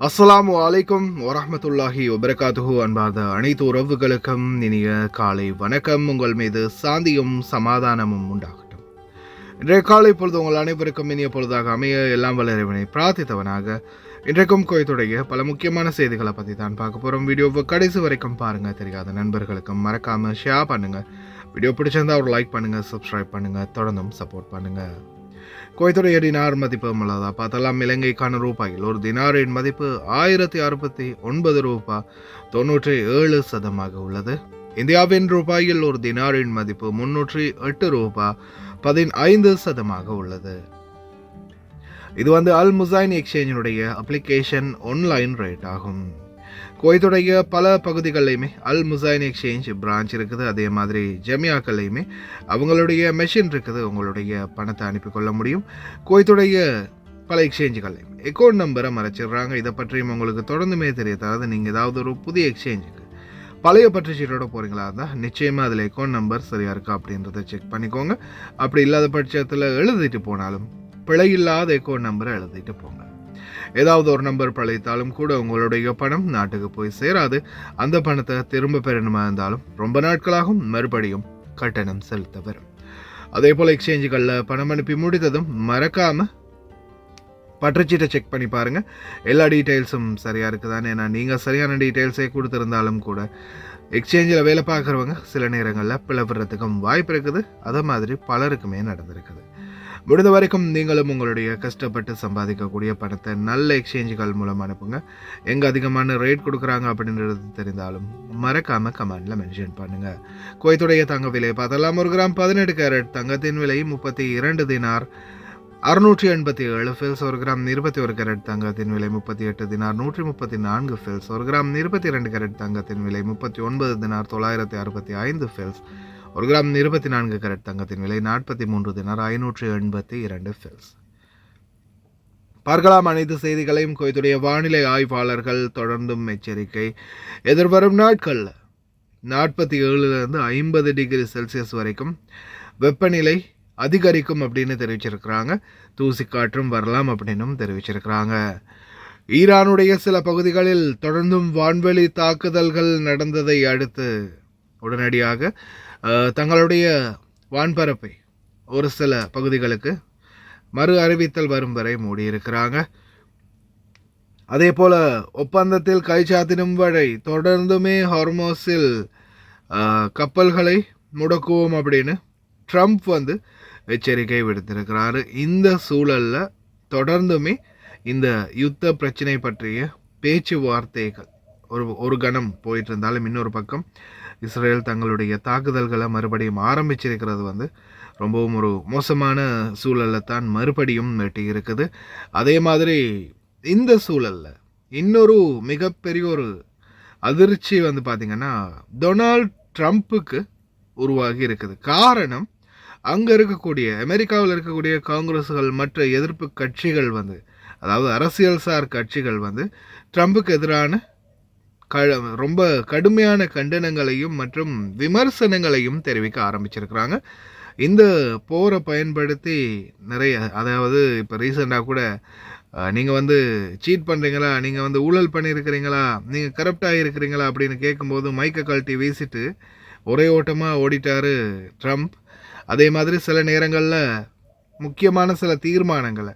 அஸ்ஸலாமு அலைக்கும் வரஹ்மத்துல்லாஹி வபரகாத்துஹு. அன்பார்ந்த அனைத்து உறவுகளுக்கும் இனிய காலை வணக்கம். உங்கள் மீது சாந்தியும் சமாதானமும் உண்டாகட்டும். இன்றைய காலை பொழுது உங்கள் அனைவருக்கும் இனிய பொழுதாக அமைய எல்லாம் வல்ல இறைவனை பிரார்த்தித்தவனாக இன்றைக்கும் குவைத்துடைய பல முக்கியமான செய்திகளை பற்றி தான் பார்க்க போகிறோம். வீடியோவை கடைசி வரைக்கும் பாருங்கள். தெரியாத நண்பர்களுக்கும் மறக்காமல் ஷேர் பண்ணுங்கள். வீடியோ பிடிச்சிருந்தா ஒரு லைக் பண்ணுங்கள், சப்ஸ்கிரைப் பண்ணுங்கள், தொடர்ந்தும் சப்போர்ட் பண்ணுங்கள். குவைத்துடைய டினார் மதிப்பு உள்ளதா பார்த்தலாம். இலங்கைக்கான ரூபாயில் ஒரு தினாரின் மதிப்பு 1069 ரூபாய் 97 உள்ளது. இந்தியாவின் ரூபாயில் ஒரு தினாரின் மதிப்பு 308 ரூபாய் 15 உள்ளது. இது அல் முசைன் எக்ஸ்சேஞ்சினுடைய அப்ளிகேஷன் ஆன்லைன் ரேட் ஆகும். குவைத்துடைய பல பகுதிகளிலையுமே அல் முசைன் எக்ஸ்சேஞ்ச் பிரான்ச் இருக்குது. அதே மாதிரி ஜமியாக்கள்லையுமே அவங்களுடைய மெஷின் இருக்குது. உங்களுடைய பணத்தை அனுப்பிக்கொள்ள முடியும். குவைத்துடைய பல எக்ஸ்சேஞ்சுகள்லையும் அக்கௌண்ட் நம்பரை மறைச்சிடுறாங்க. இதை பற்றியும் உங்களுக்கு தொடர்ந்துமே தெரியாது. நீங்கள் ஏதாவது ஒரு புதிய எக்ஸ்சேஞ்சுக்கு பழைய பற்றுச்சீட்டோட போகிறீங்களா இருந்தால் நிச்சயமாக அதில் அக்கௌண்ட் நம்பர் சரியாக இருக்கா அப்படின்றத செக் பண்ணிக்கோங்க. அப்படி இல்லாத பட்சத்தில் எழுதிட்டு போனாலும் பிழை இல்லாத அக்கௌண்ட் நம்பரை எழுதிட்டு போங்க. ஏதாவது ஒரு நம்பர் பழைத்தாலும் கூட உங்களுடைய பணம் நாட்டுக்கு போய் சேராது. அந்த பணத்தை திரும்ப பெறணுமா இருந்தாலும் ரொம்ப நாட்களாகும். மறுபடியும் கட்டணம் செலுத்த வரும். அதே போல் எக்ஸ்சேஞ்சுகளில் பணம் அனுப்பி முடித்ததும் மறக்காம பற்றுச்சீட்டை செக் பண்ணி பாருங்க. எல்லா டீட்டெயில்ஸும் சரியா இருக்குதான்னு. ஏன்னா நீங்கள் சரியான டீட்டெயில்ஸே கொடுத்துருந்தாலும் கூட எக்ஸ்சேஞ்சில் வேலை பார்க்குறவங்க சில நேரங்களில் பிளவுறதுக்கும் வாய்ப்பு இருக்குது. அதை மாதிரி பலருக்குமே நடந்திருக்குது. முடிந்த வரைக்கும் நீங்களும் உங்களுடைய கஷ்டப்பட்டு சம்பாதிக்கக்கூடிய பணத்தை நல்ல எக்ஸ்சேஞ்சுகள் மூலம் அனுப்புங்க. எங்கே அதிகமான ரேட் கொடுக்குறாங்க அப்படின்றது தெரிந்தாலும் மறக்காமல் கமெண்டில் மென்ஷன் பண்ணுங்கள். குவைத்துடைய தங்க விலை பார்த்தலாம். 1 கிராம் 18 கேரட் தங்கத்தின் விலை 32 தினார் 687 ஃபில்ஸ். 1 கிராம் 21 கேரட் தங்கத்தின் விலை 38 தினார் 134 ஃபில்ஸ். 1 கிராம் 22 கேரட் தங்கத்தின் விலை 39 தினார் 965 ஃபில்ஸ். 1 கிராம் 24 கேரட் தங்கத்தின் விலை 43 தினார் 582 ஃபில்ஸ். பார்க்கலாம் அனைத்து செய்திகளையும். குவைத்துடைய வானிலை ஆய்வாளர்கள் தொடர்ந்தும் எச்சரிக்கை. எதிர்வரும் நாட்களில் 47 50 டிகிரி செல்சியஸ் வரைக்கும் வெப்பநிலை அதிகரிக்கும் அப்படின்னு தெரிவிச்சிருக்கிறாங்க. தூசி காற்றும் வரலாம் அப்படின்னும் தெரிவிச்சிருக்கிறாங்க. ஈரானுடைய சில பகுதிகளில் தொடர்ந்தும் வான்வெளி தாக்குதல்கள் நடந்ததை அடுத்து உடனடியாக தங்களுடைய வான்பரப்பை ஒரு சில பகுதிகளுக்கு மறு அறிவித்தல் வரும் வரை மூடியிருக்கிறாங்க. அதே போல ஒப்பந்தத்தில் கைச்சாத்திடும் வரை தொடர்ந்துமே ஹார்மோஸில் கப்பல்களை முடக்குவோம் அப்படின்னு ட்ரம்ப் எச்சரிக்கை விடுத்திருக்கிறாரு. இந்த சூழலில் தொடர்ந்துமே இந்த யுத்த பிரச்சனை பற்றிய பேச்சுவார்த்தைகள் ஒரு கணம் போயிட்டு இருந்தாலும் இன்னொரு பக்கம் இஸ்ரேல் தங்களுடைய தாக்குதல்களை மறுபடியும் ஆரம்பிச்சிருக்கிறது ரொம்பவும் ஒரு மோசமான சூழலில் தான் மறுபடியும் வெட்டி இருக்குது. அதே மாதிரி இந்த சூழலில் இன்னொரு மிகப்பெரிய ஒரு அதிர்ச்சி பார்த்திங்கன்னா டொனால்ட் ட்ரம்ப்புக்கு உருவாகி இருக்குது. காரணம், அங்கே இருக்கக்கூடிய அமெரிக்காவில் இருக்கக்கூடிய காங்கிரஸ்கள் மற்ற எதிர்ப்பு கட்சிகள் அதாவது அரசியல் சார் கட்சிகள் ட்ரம்புக்கு எதிரான ரொம்ப கடுமையான கண்டனங்களையும் மற்றும் விமர்சனங்களையும் தெரிவிக்க ஆரம்பிச்சிருக்கிறாங்க. இந்த போரை பயன்படுத்தி நிறைய, அதாவது இப்போ ரீசெண்டாக கூட நீங்கள் சீட் பண்ணுறீங்களா, நீங்கள் ஊழல் பண்ணியிருக்கிறீங்களா, நீங்கள் கரப்டாக இருக்கிறீங்களா அப்படின்னு கேட்கும்போது மைக்கை கழட்டி வீசிட்டு ஒரே ஓட்டமாக ஓடிட்டார் ட்ரம்ப். அதே மாதிரி சில நேரங்களில் முக்கியமான சில தீர்மானங்களை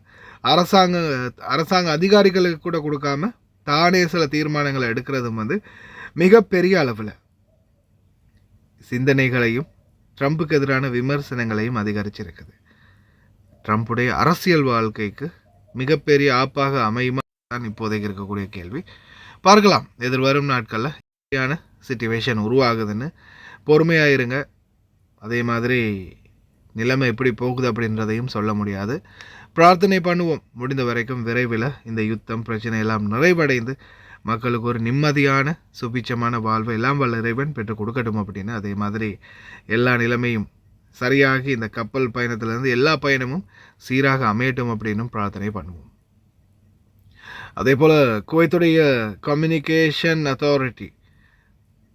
அரசாங்க அதிகாரிகளுக்கு கூட கொடுக்காம தானே சில தீர்மானங்களை எடுக்கிறதும் மிகப்பெரிய அளவில் சிந்தனைகளையும் ட்ரம்புக்கு எதிரான விமர்சனங்களையும் அதிகரிச்சிருக்குது. ட்ரம்புடைய அரசியல் வாழ்க்கைக்கு மிகப்பெரிய ஆப்பாக அமையுமா தான் இப்போதைக்கு இருக்கக்கூடிய கேள்வி. பார்க்கலாம் எதிர்வரும் நாட்களில் சரியான சிச்சுவேஷன் உருவாகுதுன்னு. பொறுமையாக இருங்க. அதே மாதிரி நிலைமை எப்படி போகுது அப்படின்றதையும் சொல்ல முடியாது. பிரார்த்தனை பண்ணுவோம். முடிந்த வரைக்கும் விரைவில் இந்த யுத்தம் பிரச்சனை எல்லாம் நிறைவடைந்து மக்களுக்கு ஒரு நிம்மதியான சுபிச்சமான வாழ்வை எல்லாம் வல்ல இறைவன் பெற்றுக் கொடுக்கட்டும் அப்படின்னு. அதே மாதிரி எல்லா நிலைமையும் சரியாகி இந்த கப்பல் பயணத்திலேருந்து எல்லா பயணமும் சீராக அமையட்டும் அப்படின்னும் பிரார்த்தனை பண்ணுவோம். அதே போல் குவைத்துடைய கம்யூனிகேஷன் அத்தாரிட்டி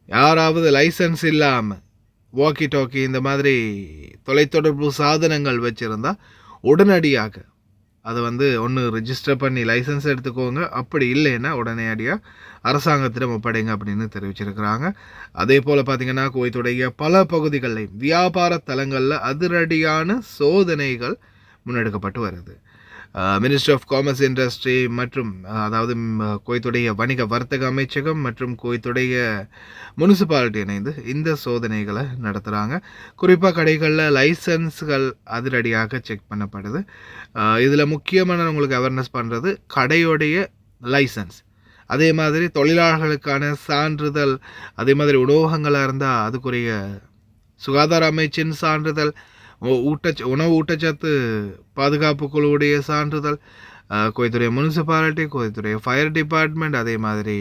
யாராவது லைசன்ஸ் இல்லாமல் வாக்கி டாக்கி இந்த மாதிரி தொலைத்தொடர்பு சாதனங்கள் வச்சுருந்தா உடனடியாக அதை வந்து ஒன்று ரிஜிஸ்டர் பண்ணி லைசன்ஸ் எடுத்துக்கோங்க, அப்படி இல்லைன்னா உடனடியாக அரசாங்கத்திடம் ஒப்படைங்க அப்படின்னு தெரிவிச்சிருக்கிறாங்க. அதே போல் பார்த்திங்கன்னா குவைத்துடைய பல பகுதிகளில் வியாபார தலங்களில் அதிரடியான சோதனைகள் முன்னெடுக்கப்பட்டு வருது. மினிஸ்ட்ரி ஆஃப் காமர்ஸ் இண்டஸ்ட்ரி மற்றும் அதாவது குவைத்துடைய வணிக வர்த்தக அமைச்சகம் மற்றும் குவைத்துடைய முனிசிபாலிட்டி இணைந்து இந்த சோதனைகளை நடத்துகிறாங்க. குறிப்பாக கடைகளில் லைசன்ஸ்கள் அதிரடியாக செக் பண்ணப்படுது. இதில் முக்கியமான உங்களுக்கு அவேர்னஸ் பண்ணுறது கடையோடைய லைசன்ஸ், அதே மாதிரி தொழிலாளர்களுக்கான சான்றிதழ், அதே மாதிரி உணவகங்களாக இருந்தால் அதுக்குரிய சுகாதார அமைச்சின் சான்றிதழ், உணவு ஊட்டச்சத்து பாதுகாப்பு குழுவுடைய சான்றிதழ், குவைத்துடைய முனிசிபாலிட்டி, குவைத்துடைய ஃபயர் டிபார்ட்மெண்ட், அதே மாதிரி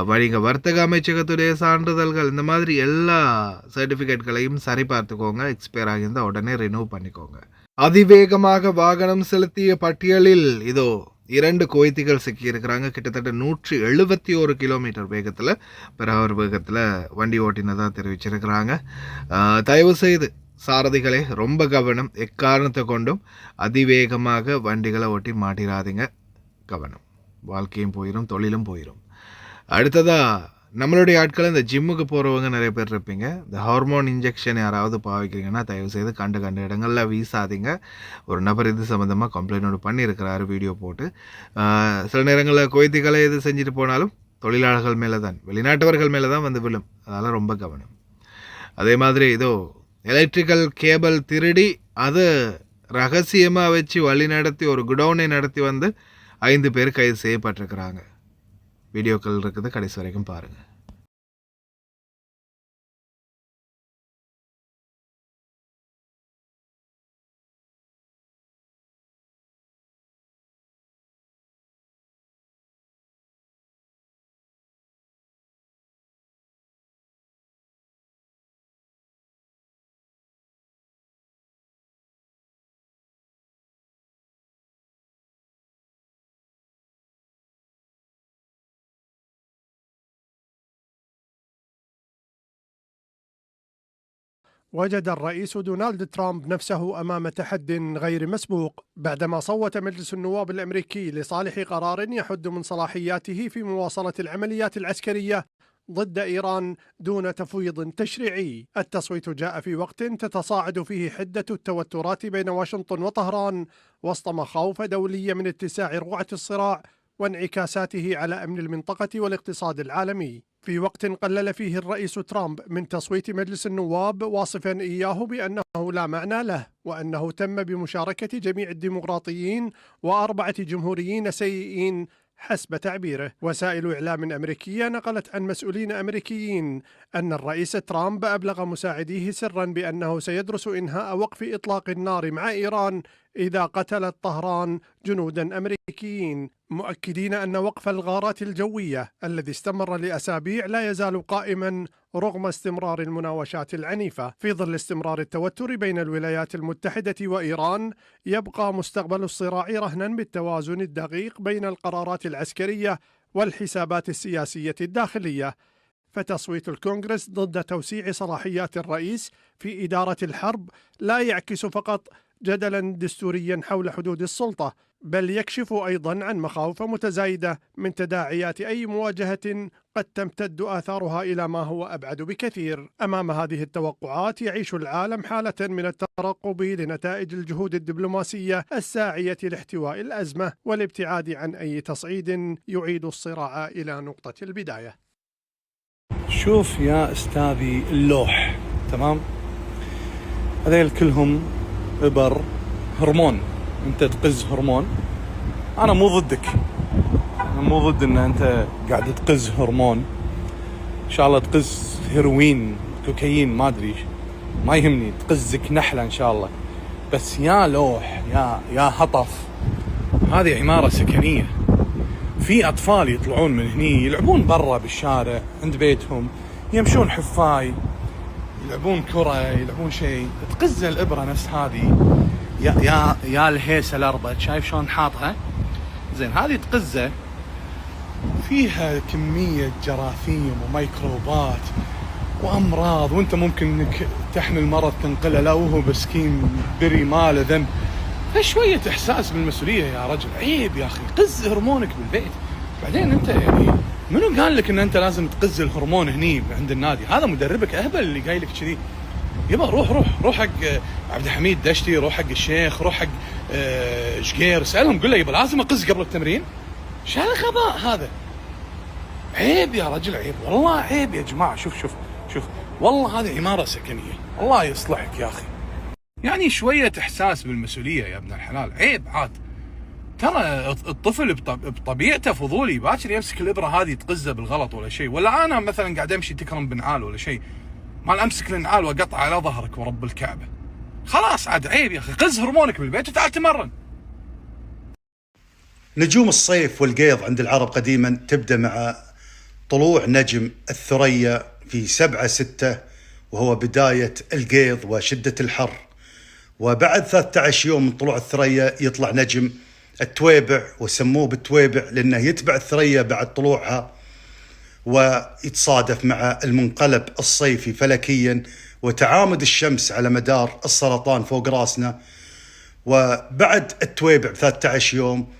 வணிக வர்த்தக அமைச்சகத்துடைய சான்றிதழ்கள், இந்த மாதிரி எல்லா சர்டிஃபிகேட்களையும் சரி பார்த்துக்கோங்க. எக்ஸ்பயர் ஆகியிருந்தால் உடனே ரினியூவ் பண்ணிக்கோங்க. அதிவேகமாக வாகனம் செலுத்திய பட்டியலில் இதோ 2 குவைத்திகள் சிக்கியிருக்கிறாங்க. கிட்டத்தட்ட 171 கிலோமீட்டர் வேகத்தில் பெர் வேகத்தில் வண்டி ஓட்டினதாக தெரிவிச்சிருக்கிறாங்க. தயவு செய்து சாரதிகளே ரொம்ப கவனம், எக்காரணத்தை கொண்டும் அதிவேகமாக வண்டிகளை ஓட்டி மாட்டிடாதீங்க. கவனம், வாழ்க்கையும் போயிடும், தொழிலும் போயிடும். அடுத்ததாக நம்மளுடைய ஆட்கள் இந்த ஜிம்முக்கு போகிறவங்க நிறைய பேர் இருப்பீங்க. இந்த ஹார்மோன் இன்ஜெக்ஷன் யாராவது பாவிக்கிறீங்கன்னா தயவு செய்து கண்டு இடங்களில் வீசாதீங்க. ஒரு நபர் இது சம்மந்தமாக கம்ப்ளைண்ட் பண்ணியிருக்கிறாரு வீடியோ போட்டு. சில நேரங்களில் குவைத்திகளை இது செஞ்சுட்டு போனாலும் தொழிலாளர்கள் மேலே தான், வெளிநாட்டவர்கள் மேலே தான் வந்து விழும். அதனால் ரொம்ப கவனம். அதே மாதிரி இதோ எலக்ட்ரிக்கல் கேபிள் திருடி அதை ரகசியமாக வச்சு வழி நடத்தி ஒரு குடவுனை நடத்தி வந்து 5 பேர் கைது செய்யப்பட்டிருக்கிறாங்க. வீடியோக்கள் இருக்குது, கடைசி வரைக்கும் பாருங்கள். وجد الرئيس دونالد ترامب نفسه أمام تحد غير مسبوق بعدما صوت مجلس النواب الأمريكي لصالح قرار يحد من صلاحياته في مواصلة العمليات العسكرية ضد إيران دون تفويض تشريعي. التصويت جاء في وقت تتصاعد فيه حدة التوترات بين واشنطن وطهران وسط مخاوف دولية من اتساع رقعة الصراع وانعكاساته على أمن المنطقة والاقتصاد العالمي. في وقت قلل فيه الرئيس ترامب من تصويت مجلس النواب واصفا إياه بأنه لا معنى له وأنه تم بمشاركة جميع الديمقراطيين و4 جمهوريين سيئين حسب تعبيره. وسائل إعلام أمريكية نقلت عن مسؤولين أمريكيين أن الرئيس ترامب أبلغ مساعديه سرا بأنه سيدرس إنهاء وقف إطلاق النار مع إيران إذا قتلت طهران جنودا أمريكيين، مؤكدين أن وقف الغارات الجوية الذي استمر لأسابيع لا يزال قائما رغم استمرار المناوشات العنيفة. في ظل استمرار التوتر بين الولايات المتحدة وإيران، يبقى مستقبل الصراع رهنا بالتوازن الدقيق بين القرارات العسكرية والحسابات السياسية الداخلية. فتصويت الكونغرس ضد توسيع صلاحيات الرئيس في إدارة الحرب لا يعكس فقط جدلا دستوريا حول حدود السلطة، بل يكشف أيضا عن مخاوف متزايدة من تداعيات أي مواجهة قد تمتد آثارها إلى ما هو أبعد بكثير. أمام هذه التوقعات يعيش العالم حالة من الترقب لنتائج الجهود الدبلوماسية الساعية لاحتواء الأزمة والابتعاد عن أي تصعيد يعيد الصراع إلى نقطة البداية. شوف يا أستاذي اللوح، تمام؟ هذيل كلهم إبر هرمون، أنت تقز هرمون. أنا مو ضدك، أنا مو ضد إن أنت قاعد تقز هرمون. إن شاء الله تقز هيروين، كوكايين، ما أدري، ما يهمني، تقزك نحلة إن شاء الله. بس يا لوح، يا هطف، هذه عمارة سكنية، في أطفال يطلعون من هني يلعبون برا بالشارع عند بيتهم، يمشون حفاي، يلعبون كرة، يلعبون شيء. تقز الإبرة نفس هذه، يا الهيسة الأربع، شايف شلون حاطها؟ زين، هذه تقزة فيها كمية جراثيم وميكروبات وأمراض، وأنت ممكن إنك تحمل مرض تنقله له وهو مسكين بري ما له ذنب. فشوية إحساس بالمسؤولية يا رجل، عيب يا أخي، قز هرمونك بالبيت. بعدين أنت يعني منو قال لك إن أنت لازم تقز الهرمون هني عند النادي؟ هذا مدربك أهبل اللي قايل لك كذي. يبا روح حق عبد الحميد دشتي، روح حق الشيخ، روح حق شقير، اسألهم قل له يبا لازم أقز قبل التمرين. شو هالغباء هذا؟ عيب يا رجل، عيب والله، عيب يا جماعة. شوف والله هذه عمارة سكنية، الله يصلحك يا أخي. يعني شوية إحساس بالمسؤولية يا ابن الحلال، عيب عاد. ترى الطفل بطبيعته فضولي، باكر يمسك الإبرة هذه تقزه بالغلط ولا شيء، ولا أنا مثلا قاعد أمشي تكرم بنعال ولا شيء، ما أمسك النعال وأقطع على ظهرك ورب الكعبة. خلاص عاد عيب يا أخي، قز هرمونك بالبيت وتعال تمرن. نجوم الصيف والقيض عند العرب قديما تبدأ مع طلوع نجم الثريا في 7/6، وهو بداية القيض وشدة الحر. وبعد 13 يوم من طلوع الثريا يطلع نجم التويبع، وسموه بالتويبع لأنه يتبع الثريا بعد طلوعها، ويتصادف مع المنقلب الصيفي فلكيا وتعامد الشمس على مدار السرطان فوق راسنا. وبعد التويبع 13 يوم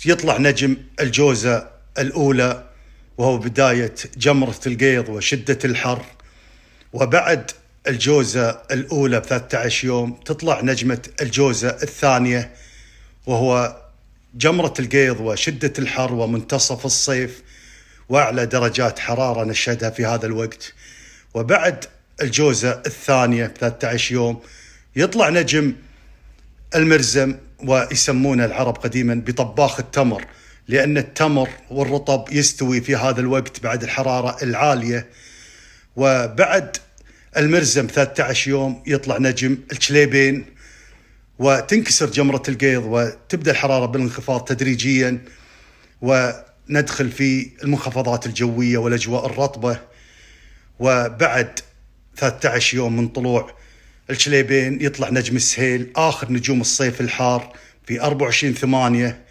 يطلع نجم الجوزة الأولى، وهو بداية جمرة القيض وشدة الحر. وبعد الجوزة الأولى ب13 يوم تطلع نجمة الجوزة الثانية، وهو جمرة القيض وشدة الحر ومنتصف الصيف وأعلى درجات حرارة نشهدها في هذا الوقت. وبعد الجوزة الثانية ب13 يوم يطلع نجم المرزم، ويسمونه العرب قديما بطباخ التمر، لأن التمر والرطب يستوي في هذا الوقت بعد الحرارة العالية. وبعد المرزم 13 يوم يطلع نجم الشليبين، وتنكسر جمرة القيض وتبدأ الحرارة بالانخفاض تدريجيا، وندخل في المنخفضات الجوية والأجواء الرطبة. وبعد 13 يوم من طلوع الشليبين يطلع نجم السهيل، آخر نجوم الصيف الحار في 24/8،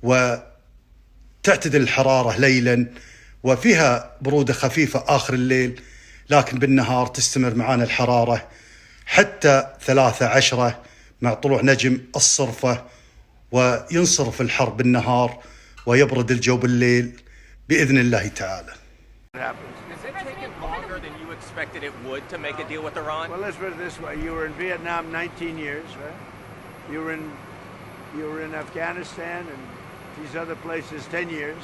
وتعتدل الحرارة ليلا وفيها برودة خفيفة آخر الليل، لكن بالنهار تستمر معانا الحرارة حتى 13 مع طلوع نجم الصرفة، وينصرف الحر بالنهار ويبرد الجو بالليل بإذن الله تعالى. Is it taking longer than you expected it would to make a deal with Iran? Well, let's put it this way: you were in Vietnam 19 years, right? You were in Afghanistan and these other places 10 years.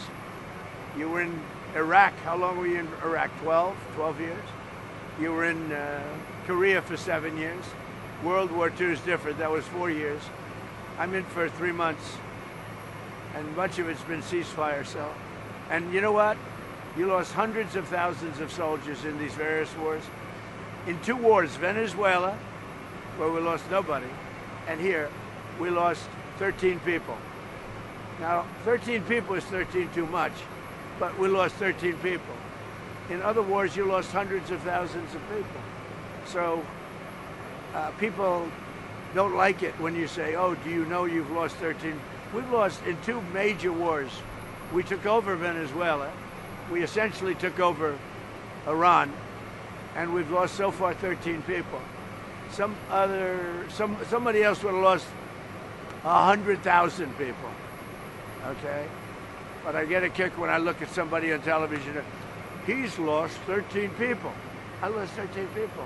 You were in Iraq. How long were you in Iraq? 12 years. You were in Korea for 7 years. World War II is different. That was 4 years. I'm in for 3 months, and much of it's been ceasefire. So, and you know what? You lost hundreds of thousands of soldiers in these various wars. In 2 wars, Venezuela, where we lost nobody, and here, we lost 13 people. Now, 13 people is 13 too much, but we lost 13 people. In other wars, you lost hundreds of thousands of people. So, people don't like it when you say, oh, do you know you've lost 13? We've lost in 2 major wars. We took over Venezuela. We essentially took over Iran, and we've lost so far 13 people. Somebody else would have lost 100,000 people. Okay, but I get a kick when I look at somebody on television. He's lost 13 people. I lost 13 people.